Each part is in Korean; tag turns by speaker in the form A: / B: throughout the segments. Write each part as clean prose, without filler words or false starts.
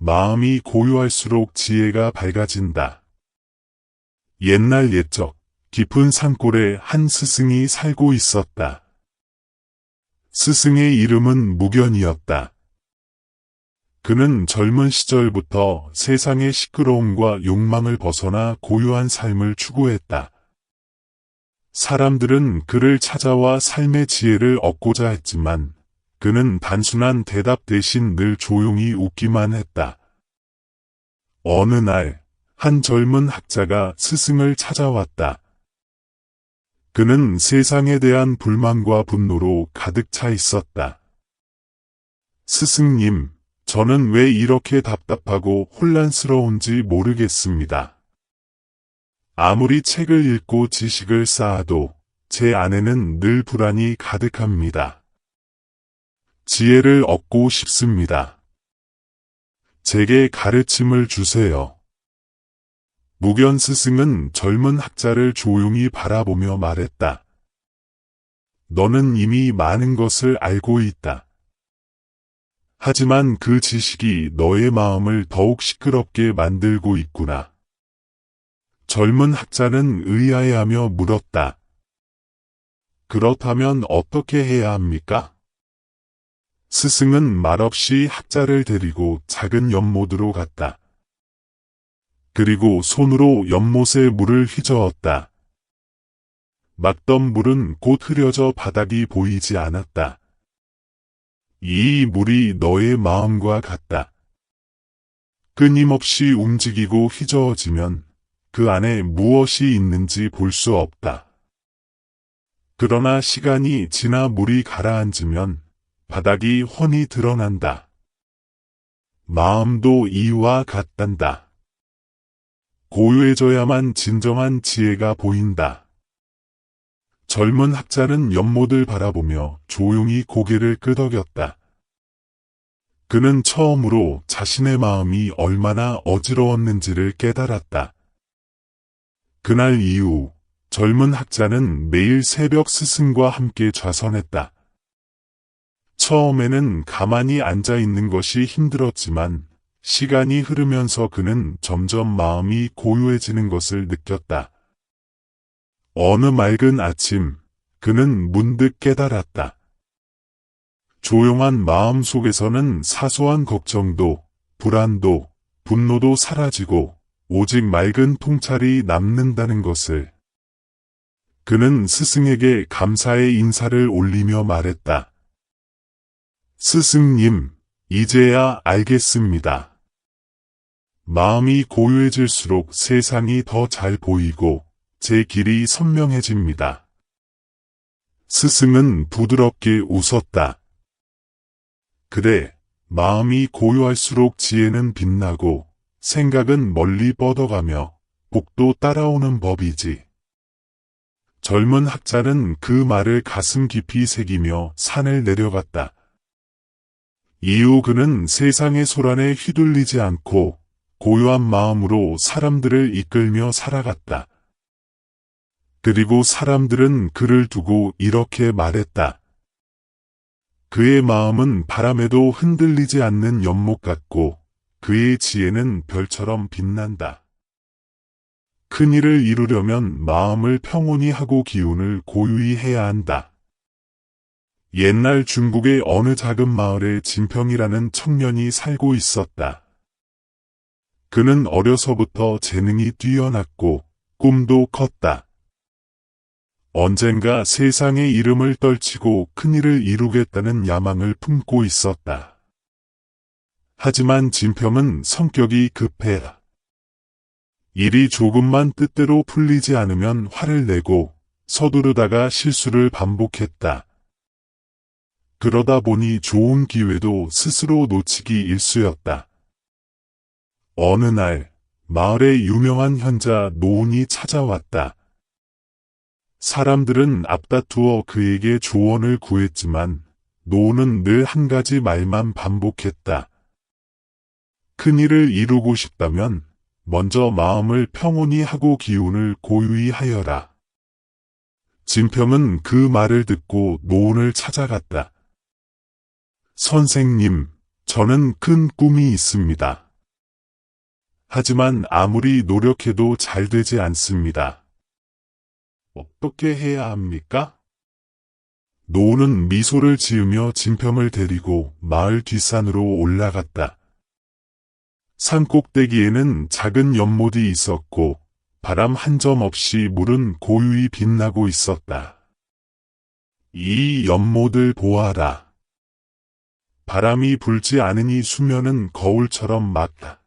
A: 마음이 고요할수록 지혜가 밝아진다. 옛날 옛적 깊은 산골에 한 스승이 살고 있었다. 스승의 이름은 무견이었다. 그는 젊은 시절부터 세상의 시끄러움과 욕망을 벗어나 고요한 삶을 추구했다. 사람들은 그를 찾아와 삶의 지혜를 얻고자 했지만 그는 단순한 대답 대신 늘 조용히 웃기만 했다. 어느 날, 한 젊은 학자가 스승을 찾아왔다. 그는 세상에 대한 불만과 분노로 가득 차 있었다. 스승님, 저는 왜 이렇게 답답하고 혼란스러운지 모르겠습니다. 아무리 책을 읽고 지식을 쌓아도 제 안에는 늘 불안이 가득합니다. 지혜를 얻고 싶습니다. 제게 가르침을 주세요. 무견 스승은 젊은 학자를 조용히 바라보며 말했다. 너는 이미 많은 것을 알고 있다. 하지만 그 지식이 너의 마음을 더욱 시끄럽게 만들고 있구나. 젊은 학자는 의아해하며 물었다. 그렇다면 어떻게 해야 합니까? 스승은 말없이 학자를 데리고 작은 연못으로 갔다. 그리고 손으로 연못에 물을 휘저었다. 막던 물은 곧 흐려져 바닥이 보이지 않았다. 이 물이 너의 마음과 같다. 끊임없이 움직이고 휘저어지면 그 안에 무엇이 있는지 볼 수 없다. 그러나 시간이 지나 물이 가라앉으면 바닥이 훤히 드러난다. 마음도 이와 같단다. 고요해져야만 진정한 지혜가 보인다. 젊은 학자는 연못을 바라보며 조용히 고개를 끄덕였다. 그는 처음으로 자신의 마음이 얼마나 어지러웠는지를 깨달았다. 그날 이후 젊은 학자는 매일 새벽 스승과 함께 좌선했다. 처음에는 가만히 앉아 있는 것이 힘들었지만 시간이 흐르면서 그는 점점 마음이 고요해지는 것을 느꼈다. 어느 맑은 아침, 그는 문득 깨달았다. 조용한 마음 속에서는 사소한 걱정도, 불안도, 분노도 사라지고 오직 맑은 통찰이 남는다는 것을. 그는 스승에게 감사의 인사를 올리며 말했다. 스승님, 이제야 알겠습니다. 마음이 고요해질수록 세상이 더 잘 보이고 제 길이 선명해집니다. 스승은 부드럽게 웃었다. 그래, 마음이 고요할수록 지혜는 빛나고 생각은 멀리 뻗어가며 복도 따라오는 법이지. 젊은 학자는 그 말을 가슴 깊이 새기며 산을 내려갔다. 이후 그는 세상의 소란에 휘둘리지 않고 고요한 마음으로 사람들을 이끌며 살아갔다. 그리고 사람들은 그를 두고 이렇게 말했다. 그의 마음은 바람에도 흔들리지 않는 연못 같고 그의 지혜는 별처럼 빛난다. 큰 일을 이루려면 마음을 평온히 하고 기운을 고유히 해야 한다. 옛날 중국의 어느 작은 마을에 진평이라는 청년이 살고 있었다. 그는 어려서부터 재능이 뛰어났고 꿈도 컸다. 언젠가 세상의 이름을 떨치고 큰일을 이루겠다는 야망을 품고 있었다. 하지만 진평은 성격이 급해. 일이 조금만 뜻대로 풀리지 않으면 화를 내고 서두르다가 실수를 반복했다. 그러다 보니 좋은 기회도 스스로 놓치기 일쑤였다. 어느 날 마을에 유명한 현자 노은이 찾아왔다. 사람들은 앞다투어 그에게 조언을 구했지만 노은은 늘 한 가지 말만 반복했다. 큰일을 이루고 싶다면 먼저 마음을 평온히 하고 기운을 고유히 하여라. 진평은 그 말을 듣고 노은을 찾아갔다. 선생님, 저는 큰 꿈이 있습니다. 하지만 아무리 노력해도 잘 되지 않습니다. 어떻게 해야 합니까? 노우는 미소를 지으며 진평을 데리고 마을 뒷산으로 올라갔다. 산 꼭대기에는 작은 연못이 있었고 바람 한 점 없이 물은 고요히 빛나고 있었다. 이 연못을 보아라. 바람이 불지 않으니 수면은 거울처럼 맑다.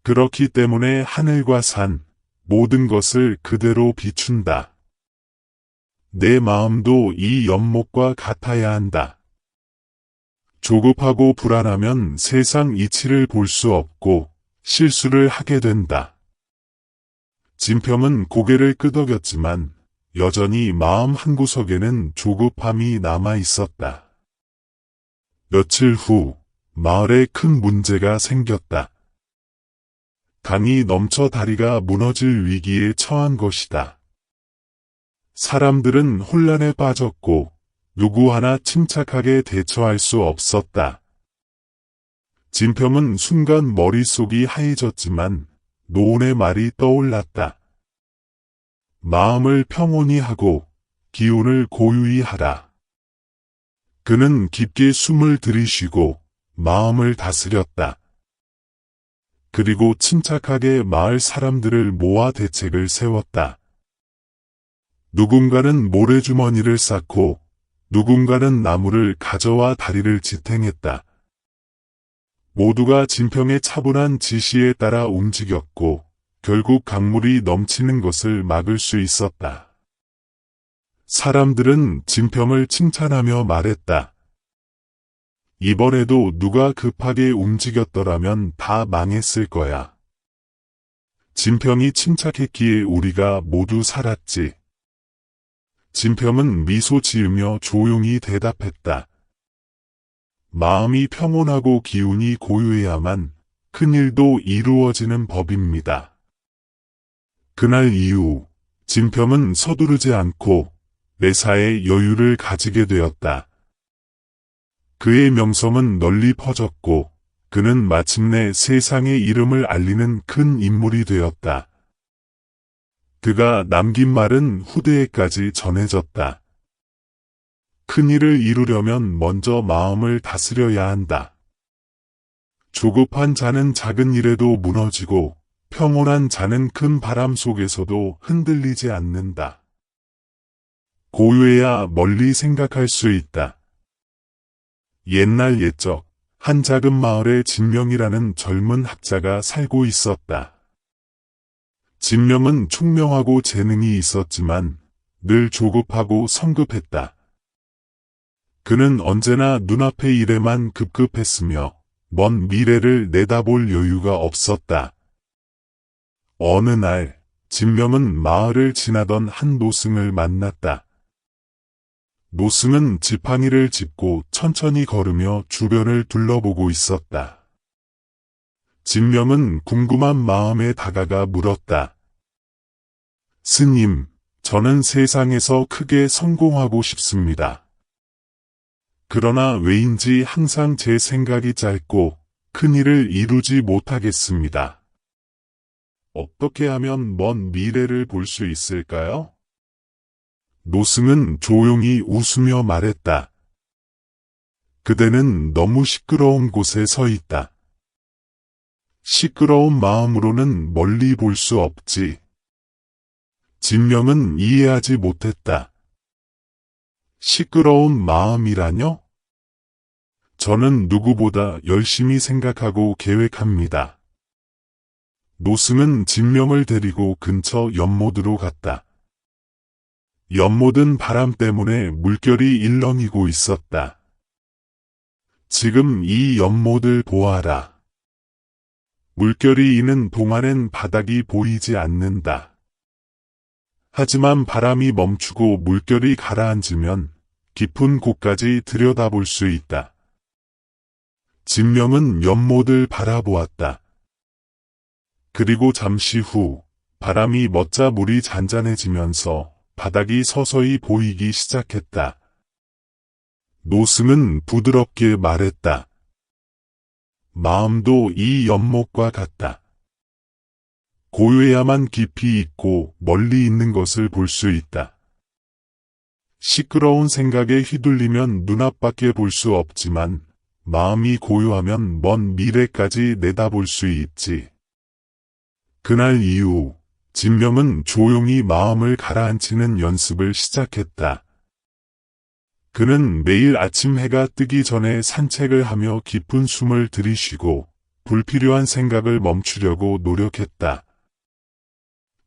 A: 그렇기 때문에 하늘과 산, 모든 것을 그대로 비춘다. 내 마음도 이 연못과 같아야 한다. 조급하고 불안하면 세상 이치를 볼 수 없고 실수를 하게 된다. 진평은 고개를 끄덕였지만 여전히 마음 한구석에는 조급함이 남아 있었다. 며칠 후 마을에 큰 문제가 생겼다. 강이 넘쳐 다리가 무너질 위기에 처한 것이다. 사람들은 혼란에 빠졌고 누구 하나 침착하게 대처할 수 없었다. 진평은 순간 머릿속이 하얘졌지만 노은의 말이 떠올랐다. 마음을 평온히 하고 기운을 고유히 하라. 그는 깊게 숨을 들이쉬고 마음을 다스렸다. 그리고 침착하게 마을 사람들을 모아 대책을 세웠다. 누군가는 모래주머니를 쌓고 누군가는 나무를 가져와 다리를 지탱했다. 모두가 진평의 차분한 지시에 따라 움직였고 결국 강물이 넘치는 것을 막을 수 있었다. 사람들은 진평을 칭찬하며 말했다. 이번에도 누가 급하게 움직였더라면 다 망했을 거야. 진평이 침착했기에 우리가 모두 살았지. 진평은 미소 지으며 조용히 대답했다. 마음이 평온하고 기운이 고요해야만 큰일도 이루어지는 법입니다. 그날 이후 진평은 서두르지 않고 매사에 여유를 가지게 되었다. 그의 명성은 널리 퍼졌고 그는 마침내 세상의 이름을 알리는 큰 인물이 되었다. 그가 남긴 말은 후대에까지 전해졌다. 큰일을 이루려면 먼저 마음을 다스려야 한다. 조급한 자는 작은 일에도 무너지고 평온한 자는 큰 바람 속에서도 흔들리지 않는다. 고요해야 멀리 생각할 수 있다. 옛날 옛적 한 작은 마을에 진명이라는 젊은 학자가 살고 있었다. 진명은 총명하고 재능이 있었지만 늘 조급하고 성급했다. 그는 언제나 눈앞의 일에만 급급했으며 먼 미래를 내다볼 여유가 없었다. 어느 날 진명은 마을을 지나던 한 노승을 만났다. 노승은 지팡이를 짚고 천천히 걸으며 주변을 둘러보고 있었다. 진명은 궁금한 마음에 다가가 물었다. 스님, 저는 세상에서 크게 성공하고 싶습니다. 그러나 왜인지 항상 제 생각이 짧고 큰 일을 이루지 못하겠습니다. 어떻게 하면 먼 미래를 볼 수 있을까요? 노승은 조용히 웃으며 말했다. 그대는 너무 시끄러운 곳에 서 있다. 시끄러운 마음으로는 멀리 볼 수 없지. 진명은 이해하지 못했다. 시끄러운 마음이라뇨? 저는 누구보다 열심히 생각하고 계획합니다. 노승은 진명을 데리고 근처 연못으로 갔다. 연못은 바람 때문에 물결이 일렁이고 있었다. 지금 이 연못을 보아라. 물결이 이는 동안엔 바닥이 보이지 않는다. 하지만 바람이 멈추고 물결이 가라앉으면 깊은 곳까지 들여다볼 수 있다. 진명은 연못을 바라보았다. 그리고 잠시 후 바람이 멎자 물이 잔잔해지면서 바닥이 서서히 보이기 시작했다. 노승은 부드럽게 말했다. 마음도 이 연못과 같다. 고요해야만 깊이 있고 멀리 있는 것을 볼 수 있다. 시끄러운 생각에 휘둘리면 눈앞밖에 볼 수 없지만 마음이 고요하면 먼 미래까지 내다볼 수 있지. 그날 이후 진명은 조용히 마음을 가라앉히는 연습을 시작했다. 그는 매일 아침 해가 뜨기 전에 산책을 하며 깊은 숨을 들이쉬고 불필요한 생각을 멈추려고 노력했다.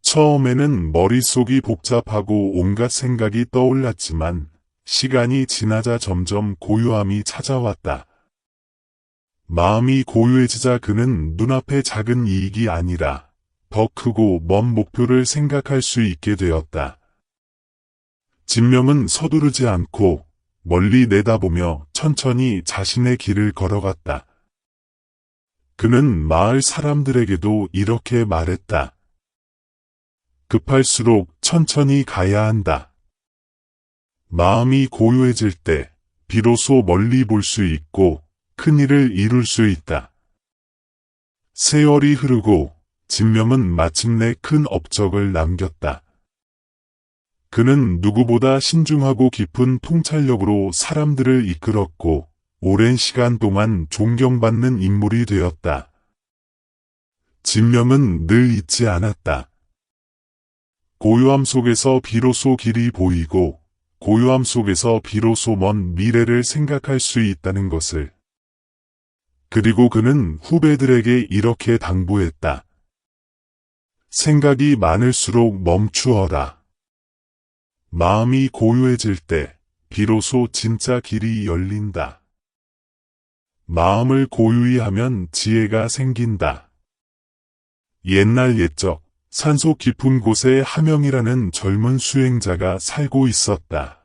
A: 처음에는 머릿속이 복잡하고 온갖 생각이 떠올랐지만 시간이 지나자 점점 고요함이 찾아왔다. 마음이 고요해지자 그는 눈앞의 작은 이익이 아니라 더 크고 먼 목표를 생각할 수 있게 되었다. 진명은 서두르지 않고 멀리 내다보며 천천히 자신의 길을 걸어갔다. 그는 마을 사람들에게도 이렇게 말했다. 급할수록 천천히 가야 한다. 마음이 고요해질 때 비로소 멀리 볼 수 있고 큰 일을 이룰 수 있다. 세월이 흐르고 진명은 마침내 큰 업적을 남겼다. 그는 누구보다 신중하고 깊은 통찰력으로 사람들을 이끌었고 오랜 시간 동안 존경받는 인물이 되었다. 진명은 늘 잊지 않았다. 고요함 속에서 비로소 길이 보이고 고요함 속에서 비로소 먼 미래를 생각할 수 있다는 것을. 그리고 그는 후배들에게 이렇게 당부했다. 생각이 많을수록 멈추어라. 마음이 고요해질 때 비로소 진짜 길이 열린다. 마음을 고요히 하면 지혜가 생긴다. 옛날 옛적 산속 깊은 곳에 하명이라는 젊은 수행자가 살고 있었다.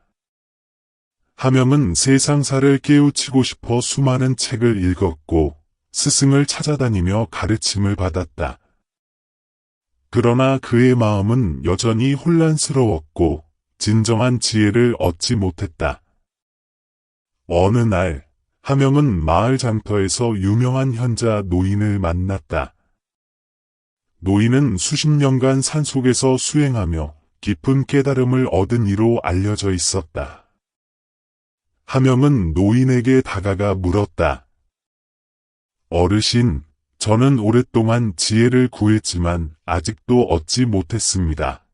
A: 하명은 세상사를 깨우치고 싶어 수많은 책을 읽었고 스승을 찾아다니며 가르침을 받았다. 그러나 그의 마음은 여전히 혼란스러웠고 진정한 지혜를 얻지 못했다. 어느 날 하명은 마을 장터에서 유명한 현자 노인을 만났다. 노인은 수십 년간 산속에서 수행하며 깊은 깨달음을 얻은 이로 알려져 있었다. 하명은 노인에게 다가가 물었다. 어르신, 저는 오랫동안 지혜를 구했지만 아직도 얻지 못했습니다.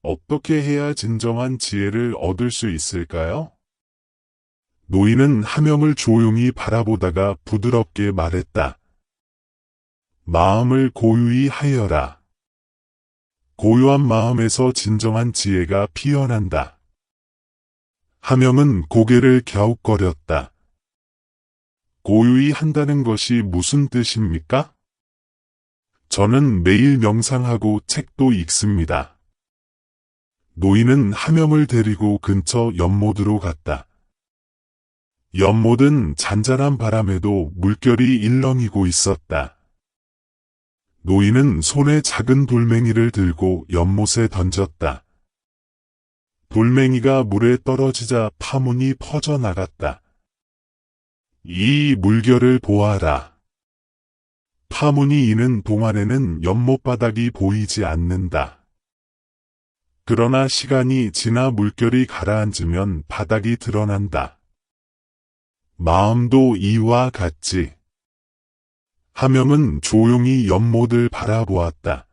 A: 어떻게 해야 진정한 지혜를 얻을 수 있을까요? 노인은 하명을 조용히 바라보다가 부드럽게 말했다. 마음을 고요히 하여라. 고요한 마음에서 진정한 지혜가 피어난다. 하명은 고개를 갸웃거렸다. 고요히 한다는 것이 무슨 뜻입니까? 저는 매일 명상하고 책도 읽습니다. 노인은 하명을 데리고 근처 연못으로 갔다. 연못은 잔잔한 바람에도 물결이 일렁이고 있었다. 노인은 손에 작은 돌멩이를 들고 연못에 던졌다. 돌멩이가 물에 떨어지자 파문이 퍼져나갔다. 이 물결을 보아라. 파문이 이는 동안에는 연못 바닥이 보이지 않는다. 그러나 시간이 지나 물결이 가라앉으면 바닥이 드러난다. 마음도 이와 같지. 하명은 조용히 연못을 바라보았다.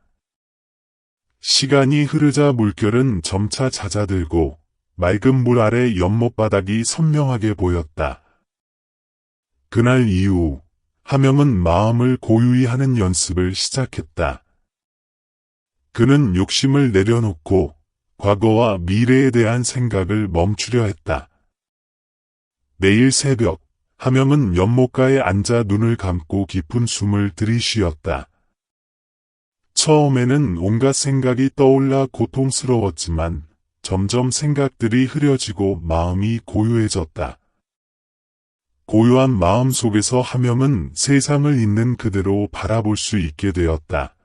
A: 시간이 흐르자 물결은 점차 잦아들고 맑은 물 아래 연못 바닥이 선명하게 보였다. 그날 이후 하명은 마음을 고요히 하는 연습을 시작했다. 그는 욕심을 내려놓고 과거와 미래에 대한 생각을 멈추려 했다. 매일 새벽 하명은 연못가에 앉아 눈을 감고 깊은 숨을 들이쉬었다. 처음에는 온갖 생각이 떠올라 고통스러웠지만 점점 생각들이 흐려지고 마음이 고요해졌다. 고요한 마음 속에서 하명은 세상을 있는 그대로 바라볼 수 있게 되었다.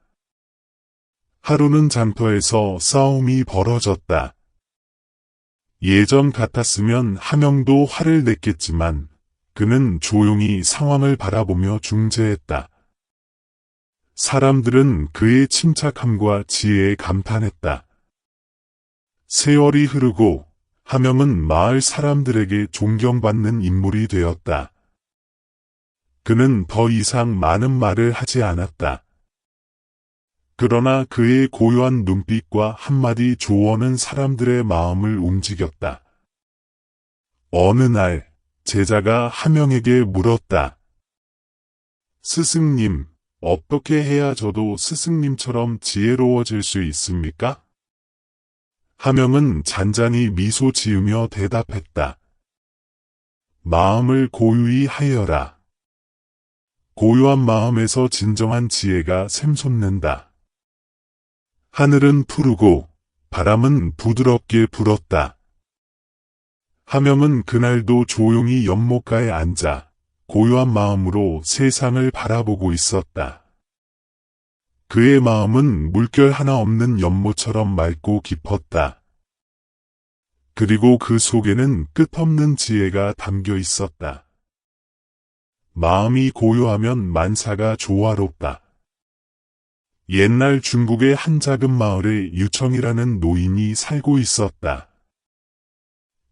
A: 하루는 장터에서 싸움이 벌어졌다. 예전 같았으면 하명도 화를 냈겠지만 그는 조용히 상황을 바라보며 중재했다. 사람들은 그의 침착함과 지혜에 감탄했다. 세월이 흐르고 함영은 마을 사람들에게 존경받는 인물이 되었다. 그는 더 이상 많은 말을 하지 않았다. 그러나 그의 고요한 눈빛과 한마디 조언은 사람들의 마음을 움직였다. 어느 날 제자가 함영에게 물었다. 스승님, 어떻게 해야 저도 스승님처럼 지혜로워질 수 있습니까? 함영은 잔잔히 미소 지으며 대답했다. 마음을 고요히 하여라. 고요한 마음에서 진정한 지혜가 샘솟는다. 하늘은 푸르고 바람은 부드럽게 불었다. 함영은 그날도 조용히 연못가에 앉아 고요한 마음으로 세상을 바라보고 있었다. 그의 마음은 물결 하나 없는 연못처럼 맑고 깊었다. 그리고 그 속에는 끝없는 지혜가 담겨 있었다. 마음이 고요하면 만사가 조화롭다. 옛날 중국의 한 작은 마을에 유청이라는 노인이 살고 있었다.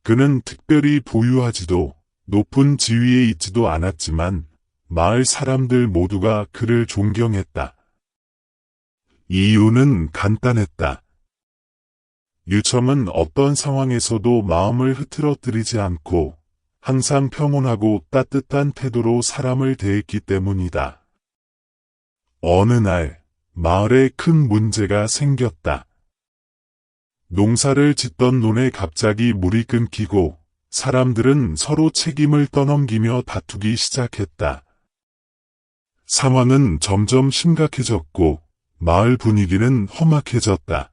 A: 그는 특별히 부유하지도 높은 지위에 있지도 않았지만 마을 사람들 모두가 그를 존경했다. 이유는 간단했다. 유청은 어떤 상황에서도 마음을 흐트러뜨리지 않고 항상 평온하고 따뜻한 태도로 사람을 대했기 때문이다. 어느 날 마을에 큰 문제가 생겼다. 농사를 짓던 논에 갑자기 물이 끊기고 사람들은 서로 책임을 떠넘기며 다투기 시작했다. 상황은 점점 심각해졌고 마을 분위기는 험악해졌다.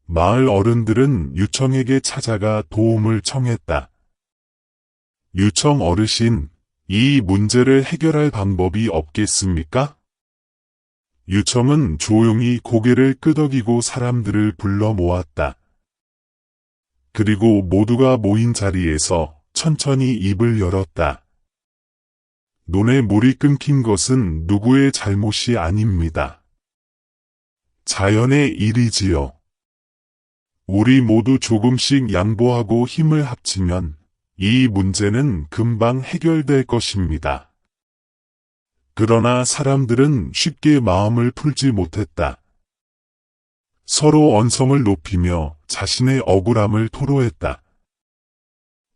A: 마을 어른들은 유청에게 찾아가 도움을 청했다. 유청 어르신, 이 문제를 해결할 방법이 없겠습니까? 유청은 조용히 고개를 끄덕이고 사람들을 불러 모았다. 그리고 모두가 모인 자리에서 천천히 입을 열었다. 논에 물이 끊긴 것은 누구의 잘못이 아닙니다. 자연의 일이지요. 우리 모두 조금씩 양보하고 힘을 합치면 이 문제는 금방 해결될 것입니다. 그러나 사람들은 쉽게 마음을 풀지 못했다. 서로 언성을 높이며 자신의 억울함을 토로했다.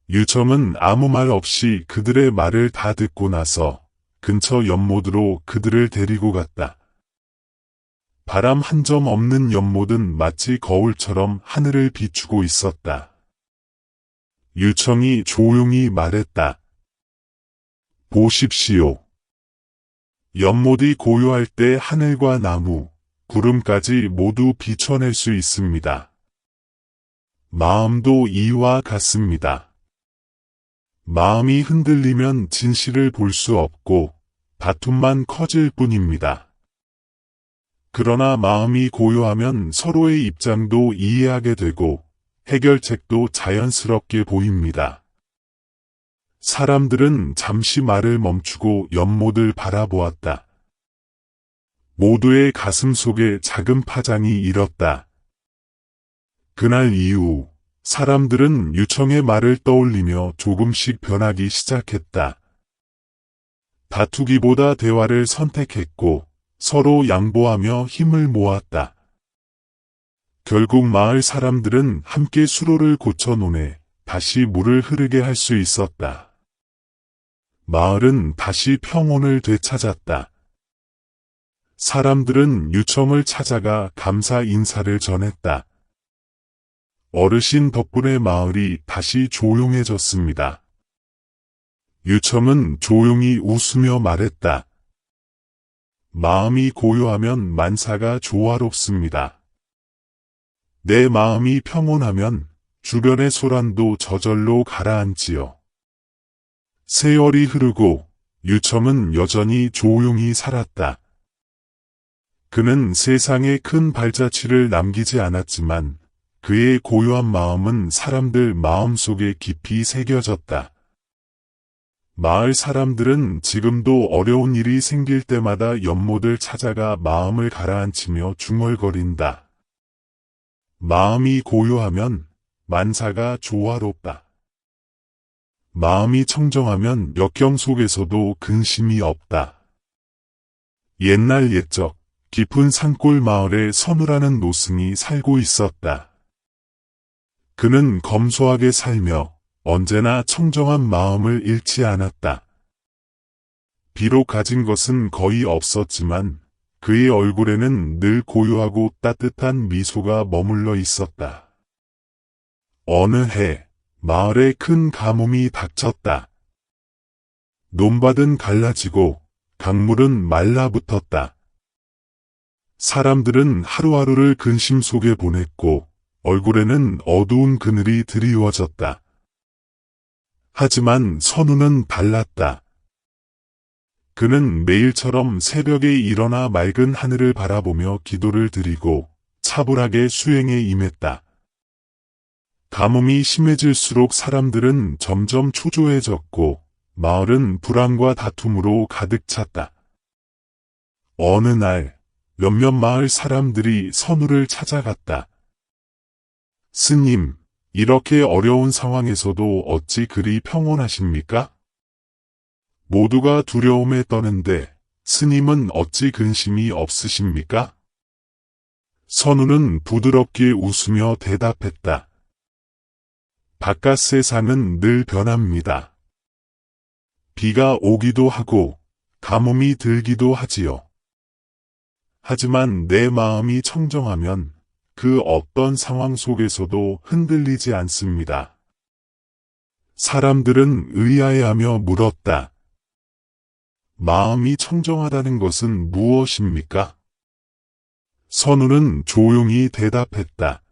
A: 유청은 아무 말 없이 그들의 말을 다 듣고 나서 근처 연못으로 그들을 데리고 갔다. 바람 한 점 없는 연못은 마치 거울처럼 하늘을 비추고 있었다. 유청이 조용히 말했다. 보십시오. 연못이 고요할 때 하늘과 나무, 구름까지 모두 비춰낼 수 있습니다. 마음도 이와 같습니다. 마음이 흔들리면 진실을 볼 수 없고 다툼만 커질 뿐입니다. 그러나 마음이 고요하면 서로의 입장도 이해하게 되고 해결책도 자연스럽게 보입니다. 사람들은 잠시 말을 멈추고 연못을 바라보았다. 모두의 가슴 속에 작은 파장이 일었다. 그날 이후 사람들은 유청의 말을 떠올리며 조금씩 변하기 시작했다. 다투기보다 대화를 선택했고 서로 양보하며 힘을 모았다. 결국 마을 사람들은 함께 수로를 고쳐 논에 다시 물을 흐르게 할 수 있었다. 마을은 다시 평온을 되찾았다. 사람들은 유청을 찾아가 감사 인사를 전했다. 어르신 덕분에 마을이 다시 조용해졌습니다. 유청은 조용히 웃으며 말했다. 마음이 고요하면 만사가 조화롭습니다. 내 마음이 평온하면 주변의 소란도 저절로 가라앉지요. 세월이 흐르고 유청은 여전히 조용히 살았다. 그는 세상에 큰 발자취를 남기지 않았지만 그의 고요한 마음은 사람들 마음속에 깊이 새겨졌다. 마을 사람들은 지금도 어려운 일이 생길 때마다 연못을 찾아가 마음을 가라앉히며 중얼거린다. 마음이 고요하면 만사가 조화롭다. 마음이 청정하면 역경 속에서도 근심이 없다. 옛날 옛적 깊은 산골 마을에 선우라는 노승이 살고 있었다. 그는 검소하게 살며 언제나 청정한 마음을 잃지 않았다. 비록 가진 것은 거의 없었지만 그의 얼굴에는 늘 고요하고 따뜻한 미소가 머물러 있었다. 어느 해 마을에 큰 가뭄이 닥쳤다. 논밭은 갈라지고 강물은 말라붙었다. 사람들은 하루하루를 근심 속에 보냈고 얼굴에는 어두운 그늘이 드리워졌다. 하지만 선우는 달랐다. 그는 매일처럼 새벽에 일어나 맑은 하늘을 바라보며 기도를 드리고 차분하게 수행에 임했다. 가뭄이 심해질수록 사람들은 점점 초조해졌고 마을은 불안과 다툼으로 가득 찼다. 어느 날 몇몇 마을 사람들이 선우를 찾아갔다. 스님, 이렇게 어려운 상황에서도 어찌 그리 평온하십니까? 모두가 두려움에 떠는데 스님은 어찌 근심이 없으십니까? 선우는 부드럽게 웃으며 대답했다. 바깥 세상은 늘 변합니다. 비가 오기도 하고 가뭄이 들기도 하지요. 하지만 내 마음이 청정하면 그 어떤 상황 속에서도 흔들리지 않습니다. 사람들은 의아해하며 물었다. 마음이 청정하다는 것은 무엇입니까? 선우는 조용히 대답했다.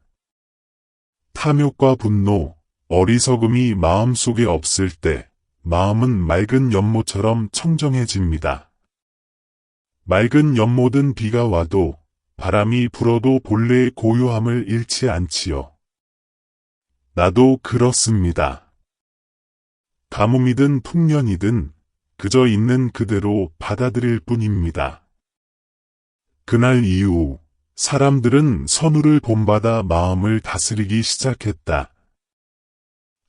A: 탐욕과 분노, 어리석음이 마음속에 없을 때 마음은 맑은 연못처럼 청정해집니다. 맑은 연못은 비가 와도 바람이 불어도 본래의 고요함을 잃지 않지요. 나도 그렇습니다. 가뭄이든 풍년이든 그저 있는 그대로 받아들일 뿐입니다. 그날 이후 사람들은 선우를 본받아 마음을 다스리기 시작했다.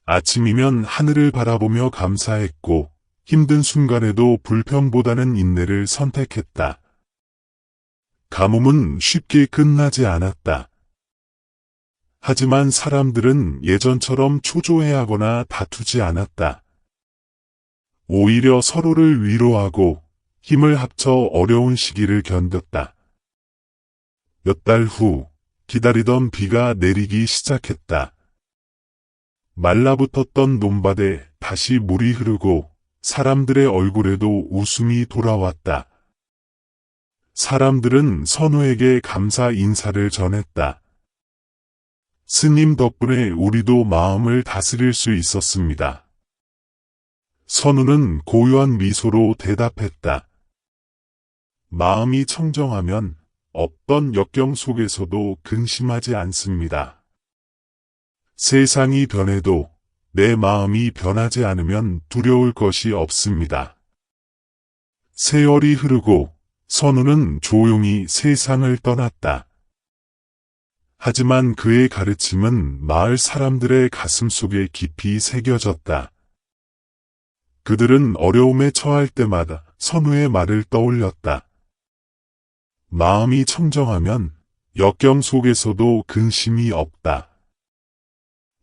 A: 아침이면 하늘을 바라보며 감사했고 힘든 순간에도 불평보다는 인내를 선택했다. 가뭄은 쉽게 끝나지 않았다. 하지만 사람들은 예전처럼 초조해하거나 다투지 않았다. 오히려 서로를 위로하고 힘을 합쳐 어려운 시기를 견뎠다. 몇 달 후 기다리던 비가 내리기 시작했다. 말라붙었던 논밭에 다시 물이 흐르고 사람들의 얼굴에도 웃음이 돌아왔다. 사람들은 선우에게 감사 인사를 전했다. 스님 덕분에 우리도 마음을 다스릴 수 있었습니다. 선우는 고요한 미소로 대답했다. 마음이 청정하면 어떤 역경 속에서도 근심하지 않습니다. 세상이 변해도 내 마음이 변하지 않으면 두려울 것이 없습니다. 세월이 흐르고 선우는 조용히 세상을 떠났다. 하지만 그의 가르침은 마을 사람들의 가슴속에 깊이 새겨졌다. 그들은 어려움에 처할 때마다 선우의 말을 떠올렸다. 마음이 청정하면 역경 속에서도 근심이 없다.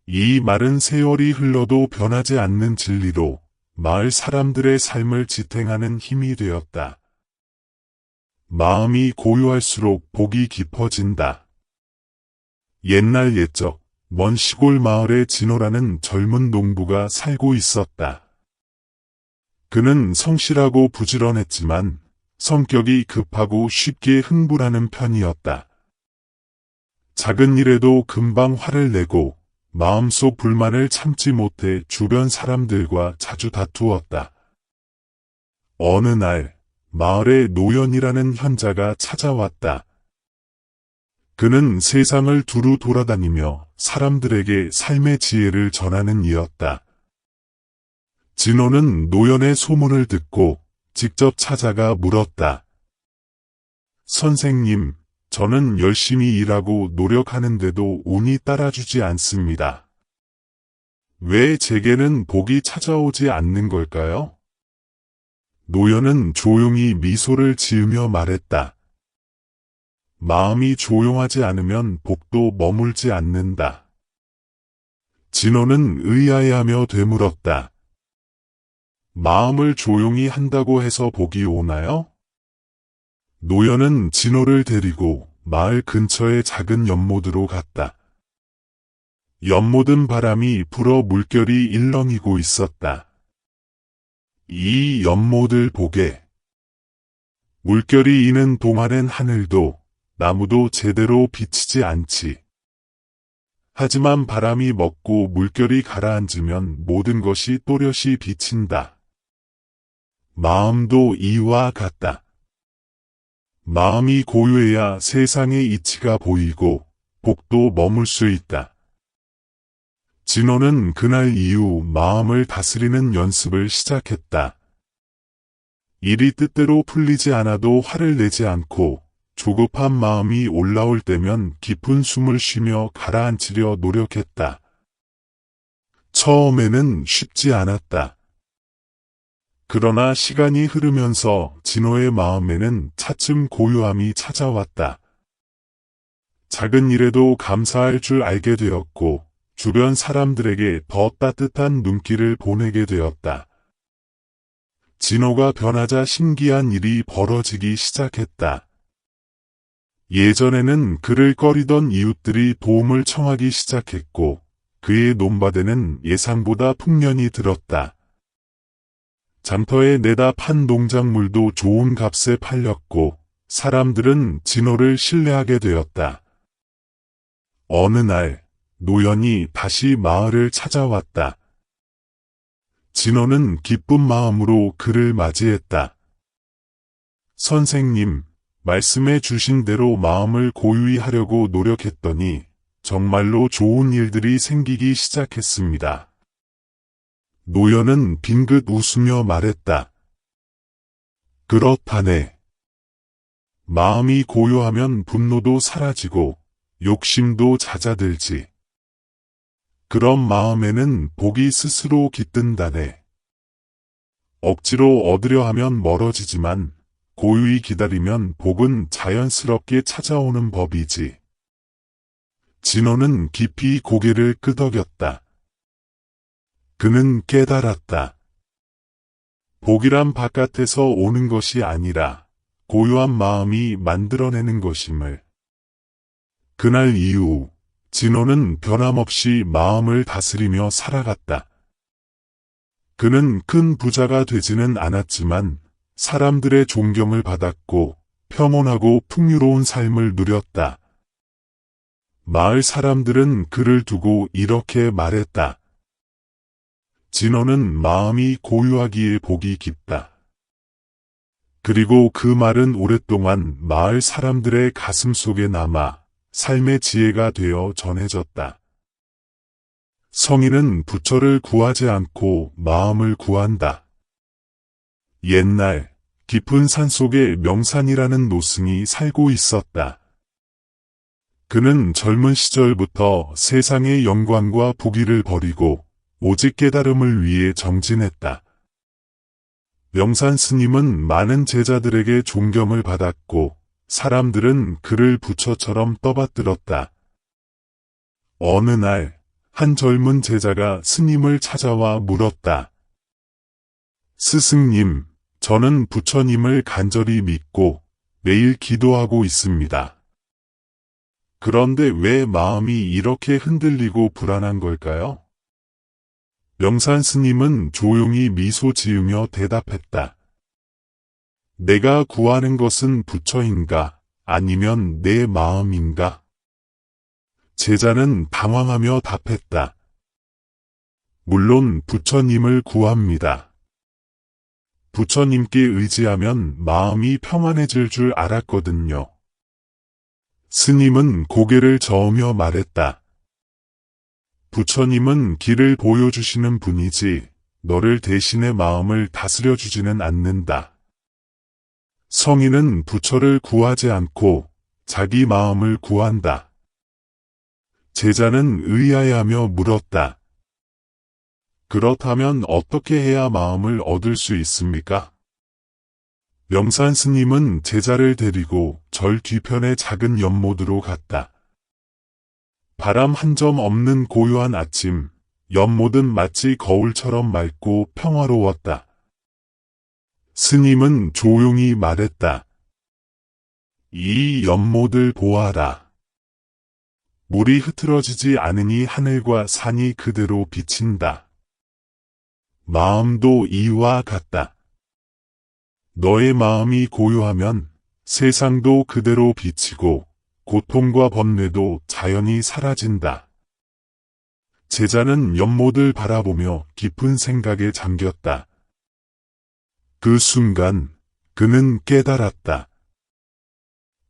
A: 이 말은 세월이 흘러도 변하지 않는 진리로 마을 사람들의 삶을 지탱하는 힘이 되었다. 마음이 고요할수록 복이 깊어진다. 옛날 옛적 먼 시골 마을에 진호라는 젊은 농부가 살고 있었다. 그는 성실하고 부지런했지만 성격이 급하고 쉽게 흥분하는 편이었다. 작은 일에도 금방 화를 내고 마음속 불만을 참지 못해 주변 사람들과 자주 다투었다. 어느 날 마을에 노연이라는 현자가 찾아왔다. 그는 세상을 두루 돌아다니며 사람들에게 삶의 지혜를 전하는 이였다. 진호는 노연의 소문을 듣고 직접 찾아가 물었다. 선생님, 저는 열심히 일하고 노력하는데도 운이 따라주지 않습니다. 왜 제게는 복이 찾아오지 않는 걸까요? 노연은 조용히 미소를 지으며 말했다. 마음이 조용하지 않으면 복도 머물지 않는다. 진호는 의아해하며 되물었다. 마음을 조용히 한다고 해서 복이 오나요? 노연은 진호를 데리고 마을 근처의 작은 연못으로 갔다. 연못은 바람이 불어 물결이 일렁이고 있었다. 이 연못을 보게. 물결이 이는 동안엔 하늘도 나무도 제대로 비치지 않지. 하지만 바람이 먹고 물결이 가라앉으면 모든 것이 또렷이 비친다. 마음도 이와 같다. 마음이 고요해야 세상의 이치가 보이고 복도 머물 수 있다. 진호는 그날 이후 마음을 다스리는 연습을 시작했다. 일이 뜻대로 풀리지 않아도 화를 내지 않고 조급한 마음이 올라올 때면 깊은 숨을 쉬며 가라앉히려 노력했다. 처음에는 쉽지 않았다. 그러나 시간이 흐르면서 진호의 마음에는 차츰 고요함이 찾아왔다. 작은 일에도 감사할 줄 알게 되었고 주변 사람들에게 더 따뜻한 눈길을 보내게 되었다. 진호가 변하자 신기한 일이 벌어지기 시작했다. 예전에는 그를 꺼리던 이웃들이 도움을 청하기 시작했고 그의 논밭에는 예상보다 풍년이 들었다. 장터에 내다 판 농작물도 좋은 값에 팔렸고 사람들은 진호를 신뢰하게 되었다. 어느 날 노연이 다시 마을을 찾아왔다. 진호는 기쁜 마음으로 그를 맞이했다. 선생님, 말씀해 주신 대로 마음을 고요히 하려고 노력했더니 정말로 좋은 일들이 생기기 시작했습니다. 노연은 빙긋 웃으며 말했다. 그렇다네. 마음이 고요하면 분노도 사라지고 욕심도 잦아들지. 그런 마음에는 복이 스스로 깃든다네. 억지로 얻으려 하면 멀어지지만 고요히 기다리면 복은 자연스럽게 찾아오는 법이지. 진호는 깊이 고개를 끄덕였다. 그는 깨달았다. 복이란 바깥에서 오는 것이 아니라 고요한 마음이 만들어내는 것임을. 그날 이후 진호는 변함없이 마음을 다스리며 살아갔다. 그는 큰 부자가 되지는 않았지만 사람들의 존경을 받았고 평온하고 풍요로운 삶을 누렸다. 마을 사람들은 그를 두고 이렇게 말했다. 진호는 마음이 고요하기에 복이 깊다. 그리고 그 말은 오랫동안 마을 사람들의 가슴 속에 남아 삶의 지혜가 되어 전해졌다. 성인은 부처를 구하지 않고 마음을 구한다. 옛날 깊은 산속에 명산이라는 노승이 살고 있었다. 그는 젊은 시절부터 세상의 영광과 부귀를 버리고 오직 깨달음을 위해 정진했다. 명산 스님은 많은 제자들에게 존경을 받았고 사람들은 그를 부처처럼 떠받들었다. 어느 날 한 젊은 제자가 스님을 찾아와 물었다. 스승님, 저는 부처님을 간절히 믿고 매일 기도하고 있습니다. 그런데 왜 마음이 이렇게 흔들리고 불안한 걸까요? 명산 스님은 조용히 미소 지으며 대답했다. 내가 구하는 것은 부처인가, 아니면 내 마음인가? 제자는 당황하며 답했다. 물론 부처님을 구합니다. 부처님께 의지하면 마음이 평안해질 줄 알았거든요. 스님은 고개를 저으며 말했다. 부처님은 길을 보여주시는 분이지 너를 대신해 마음을 다스려 주지는 않는다. 성인은 부처를 구하지 않고 자기 마음을 구한다. 제자는 의아해하며 물었다. 그렇다면 어떻게 해야 마음을 얻을 수 있습니까? 명산 스님은 제자를 데리고 절 뒤편의 작은 연못으로 갔다. 바람 한 점 없는 고요한 아침, 연못은 마치 거울처럼 맑고 평화로웠다. 스님은 조용히 말했다. 이 연못을 보아라. 물이 흐트러지지 않으니 하늘과 산이 그대로 비친다. 마음도 이와 같다. 너의 마음이 고요하면 세상도 그대로 비치고 고통과 번뇌도 자연히 사라진다. 제자는 연못을 바라보며 깊은 생각에 잠겼다. 그 순간 그는 깨달았다.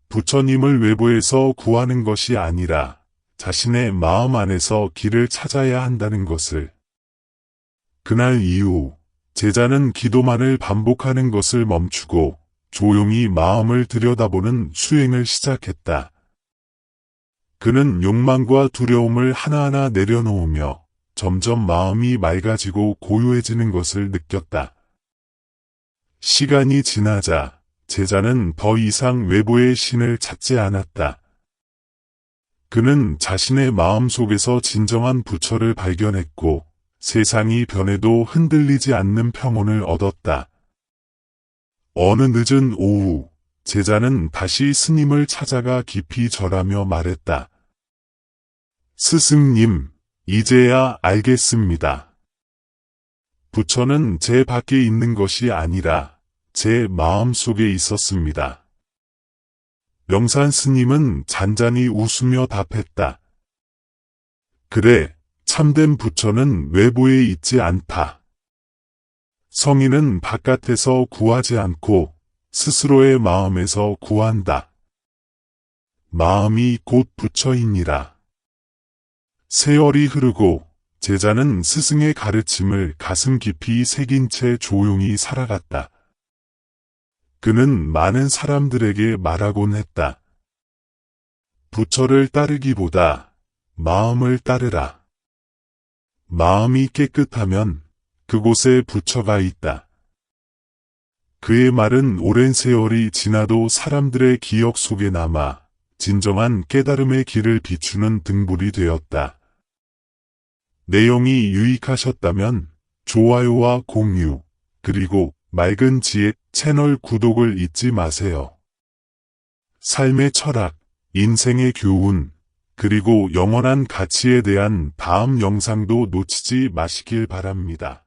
A: 부처님을 외부에서 구하는 것이 아니라 자신의 마음 안에서 길을 찾아야 한다는 것을. 그날 이후 제자는 기도만을 반복하는 것을 멈추고 조용히 마음을 들여다보는 수행을 시작했다. 그는 욕망과 두려움을 하나하나 내려놓으며 점점 마음이 맑아지고 고요해지는 것을 느꼈다. 시간이 지나자 제자는 더 이상 외부의 신을 찾지 않았다. 그는 자신의 마음 속에서 진정한 부처를 발견했고 세상이 변해도 흔들리지 않는 평온을 얻었다. 어느 늦은 오후, 제자는 다시 스님을 찾아가 깊이 절하며 말했다. 스승님, 이제야 알겠습니다. 부처는 제 밖에 있는 것이 아니라 제 마음 속에 있었습니다. 명산 스님은 잔잔히 웃으며 답했다. 그래, 참된 부처는 외부에 있지 않다. 성인은 바깥에서 구하지 않고 스스로의 마음에서 구한다. 마음이 곧 부처이니라. 세월이 흐르고 제자는 스승의 가르침을 가슴 깊이 새긴 채 조용히 살아갔다. 그는 많은 사람들에게 말하곤 했다. 부처를 따르기보다 마음을 따르라. 마음이 깨끗하면 그곳에 부처가 있다. 그의 말은 오랜 세월이 지나도 사람들의 기억 속에 남아 진정한 깨달음의 길을 비추는 등불이 되었다. 내용이 유익하셨다면 좋아요와 공유, 그리고 맑은 지혜 채널 구독을 잊지 마세요. 삶의 철학, 인생의 교훈, 그리고 영원한 가치에 대한 다음 영상도 놓치지 마시길 바랍니다.